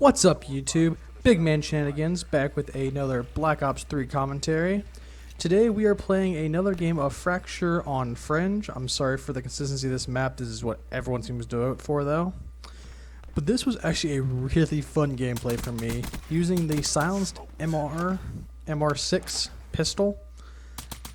What's up, YouTube? Big Man Shenanigans back with another Black Ops 3 commentary. Today we are playing another game of Fracture on Fringe. I'm sorry for the consistency of this map. This is what everyone seems to vote for though. But this was actually a really fun gameplay for me. Using the silenced MR6 pistol.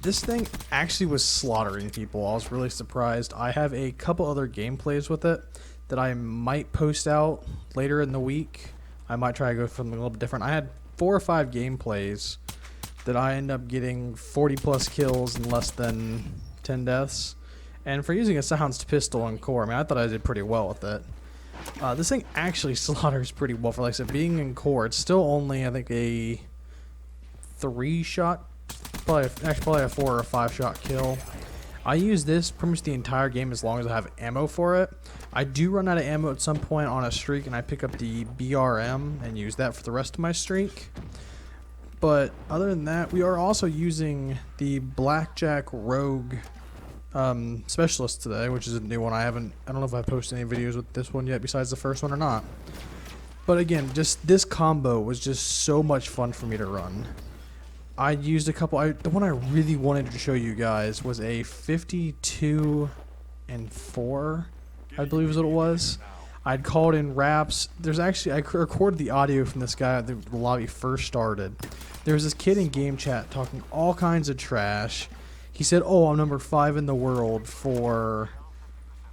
This thing actually was slaughtering people. I was really surprised. I have a couple other gameplays with it that I might post out later in the week. I might try to go for something a little bit different. I had 4 or 5 gameplays that I end up getting 40 plus kills and less than 10 deaths. And for using a silenced pistol and core, I mean, I thought I did pretty well with it. This thing actually slaughters pretty well for, like I said, being in core. It's still only, I think, a 3-shot, probably a 4 or a 5-shot kill. I use this pretty much the entire game as long as I have ammo for it. I do run out of ammo at some point on a streak, and I pick up the BRM and use that for the rest of my streak. But other than that, we are also using the Blackjack Rogue Specialist today, which is a new one. I don't know if I posted any videos with this one yet besides the first one or not. But again, just this combo was just so much fun for me to run. I used a couple. The one I really wanted to show you guys was a 52 and 4, I believe is what it was. I'd called in raps. There's actually, I recorded the audio from this guy when the lobby first started. There was this kid in game chat talking all kinds of trash. He said, "Oh, I'm number 5 in the world for,"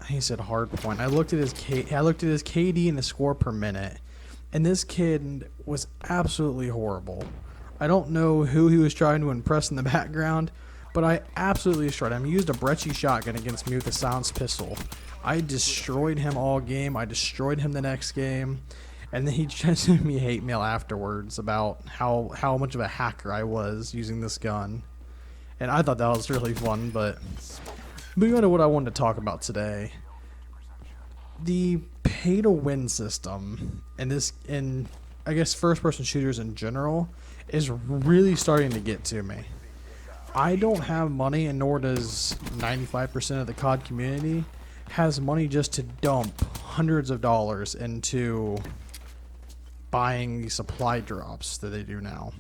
he said, hardpoint. I looked at his KD and the score per minute, and this kid was absolutely horrible. I don't know who he was trying to impress in the background, but I absolutely destroyed him. He used a Brecci shotgun against me with a silenced pistol. I destroyed him all game. I destroyed him the next game. And then he sent me hate mail afterwards about how much of a hacker I was using this gun. And I thought that was really fun, but moving on to what I wanted to talk about today. The pay-to-win system in I guess first-person shooters in general is really starting to get to me. I don't have money, and nor does 95% of the COD community has money just to dump hundreds of dollars into buying the supply drops that they do now.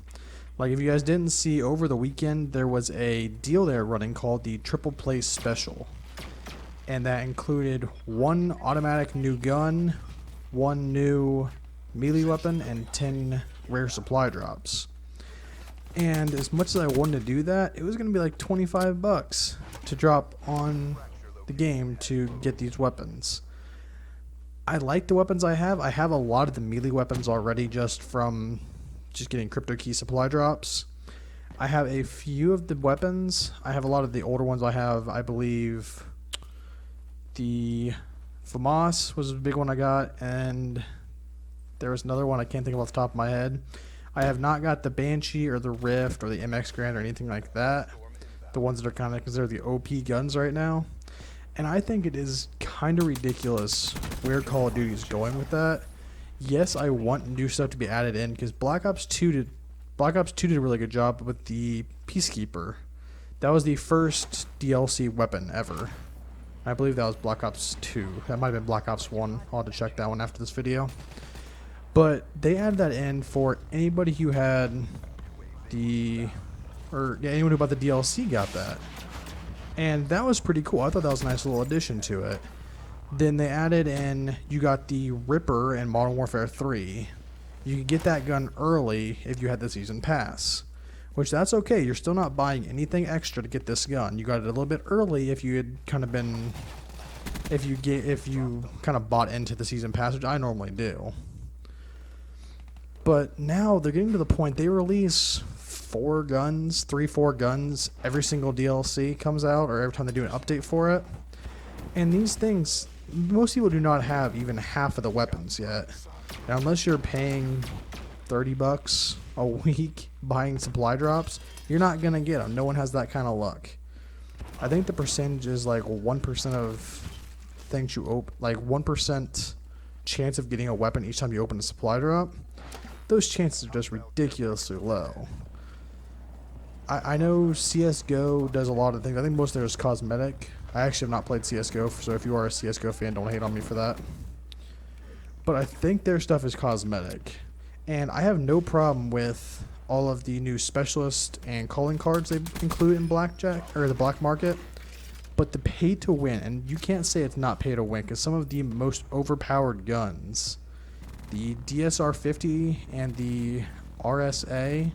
Like, if you guys didn't see, over the weekend there was a deal they're running called the Triple Play Special, and that included 1 automatic new gun, 1 new melee weapon, and 10 rare supply drops. And as much as I wanted to do that, it was going to be like 25 bucks to drop on the game to get these weapons. I like the weapons I have. I have a lot of the melee weapons already just from getting crypto key supply drops. I have a few of the weapons. I have a lot of the older ones. I have, I believe, the FAMAS was a big one I got, and there was another one I can't think of off the top of my head. I have not got the Banshee or the Rift or the MX Grand or anything like that. The ones that are kind of considered the OP guns right now. And I think it is kind of ridiculous where Call of Duty is going with that. Yes, I want new stuff to be added in because Black Ops 2 did a really good job with the Peacekeeper. That was the first DLC weapon ever. I believe that was Black Ops 2. That might have been Black Ops 1. I'll have to check that one after this video. But they added that in for anybody who had anyone who bought the DLC got that. And that was pretty cool. I thought that was a nice little addition to it. Then they added in, you got the Ripper in Modern Warfare 3. You could get that gun early if you had the season pass. Which, that's okay. You're still not buying anything extra to get this gun. You got it a little bit early if you had kind of been, if you kind of bought into the season pass, which I normally do. But now they're getting to the point they release 4 guns, 3-4 guns every single DLC comes out, or every time they do an update for it. And these things, most people do not have even half of the weapons yet. And unless you're paying 30 bucks a week buying supply drops, you're not going to get them. No one has that kind of luck. I think the percentage is like 1% of things you open, like 1% chance of getting a weapon each time you open a supply drop. Those chances are just ridiculously low. I know CSGO does a lot of things. I think most of it is cosmetic. I actually have not played CSGO, so if you are a CSGO fan, don't hate on me for that. but I think their stuff is cosmetic. And I have no problem with all of the new specialist and calling cards they include in blackjack or the black market. But the pay to win, and you can't say it's not pay to win, because some of the most overpowered guns, the DSR 50 and the RSA,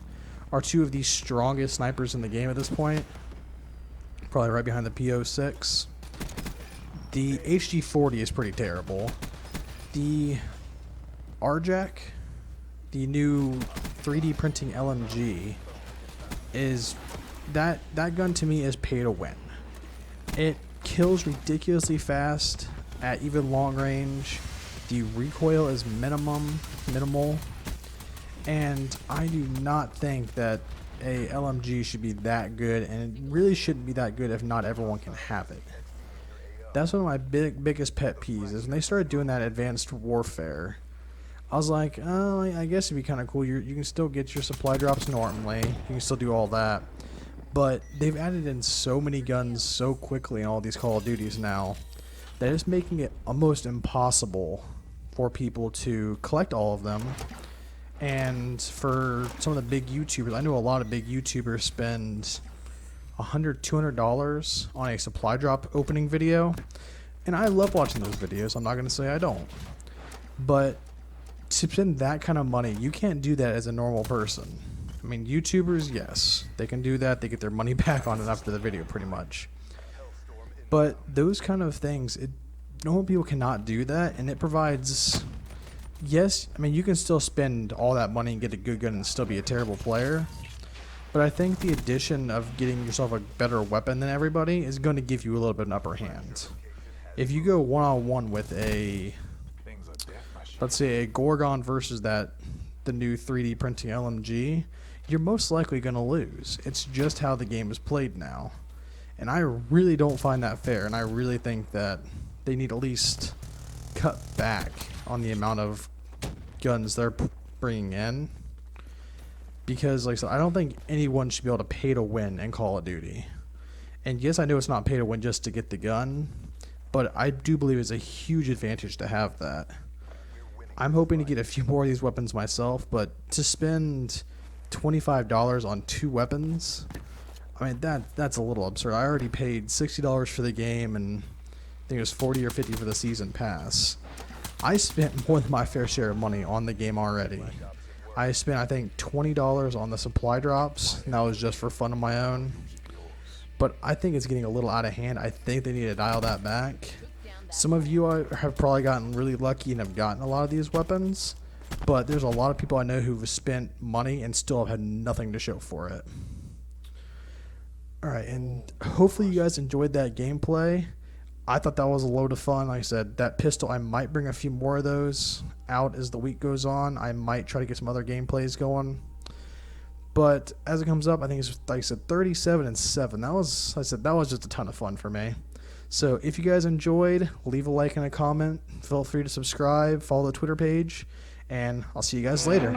are two of the strongest snipers in the game at this point. Probably right behind the PO6. The HG 40 is pretty terrible. The RJack, the new 3D printing LMG, is that gun to me is pay to win. It kills ridiculously fast at even long range. The recoil is minimal, and I do not think that a LMG should be that good, and it really shouldn't be that good if not everyone can have it. That's one of my biggest pet peeves is when they started doing that advanced warfare. I was like, oh, I guess it'd be kind of cool. You can still get your supply drops normally. You can still do all that. But they've added in so many guns so quickly in all these Call of Duties now that it's making it almost impossible for people to collect all of them. And for some of the big YouTubers, I know a lot of big YouTubers spend $100, $200 on a supply drop opening video. And I love watching those videos. I'm not going to say I don't. But to spend that kind of money, you can't do that as a normal person. I mean, YouTubers, yes, they can do that. They get their money back on it after the video, pretty much. But those kind of things, normal people cannot do that, and it provides. Yes, I mean, you can still spend all that money and get a good gun and still be a terrible player. But I think the addition of getting yourself a better weapon than everybody is going to give you a little bit of an upper hand. If you go one-on-one with a, let's say, a Gorgon versus the new 3D printing LMG, you're most likely going to lose. It's just how the game is played now. And I really don't find that fair, and I really think that they need at least cut back on the amount of guns they're bringing in. Because, like I said, I don't think anyone should be able to pay to win in Call of Duty. And yes, I know it's not pay to win just to get the gun, but I do believe it's a huge advantage to have that. I'm hoping to get a few more of these weapons myself, but to spend $25 on 2 weapons, I mean, that's a little absurd. I already paid $60 for the game, and I think it was $40 or $50 for the season pass. I spent more than my fair share of money on the game already. I spent, I think, $20 on the supply drops, and that was just for fun of my own. But I think it's getting a little out of hand. I think they need to dial that back. Some of you have probably gotten really lucky and have gotten a lot of these weapons, but there's a lot of people I know who've spent money and still have had nothing to show for it. Alright, and hopefully you guys enjoyed that gameplay. I thought that was a load of fun. Like I said, that pistol, I might bring a few more of those out as the week goes on. I might try to get some other gameplays going. But as it comes up, I think it's, like I said, 37-7. That was just a ton of fun for me. So if you guys enjoyed, leave a like and a comment. Feel free to subscribe, follow the Twitter page, and I'll see you guys later.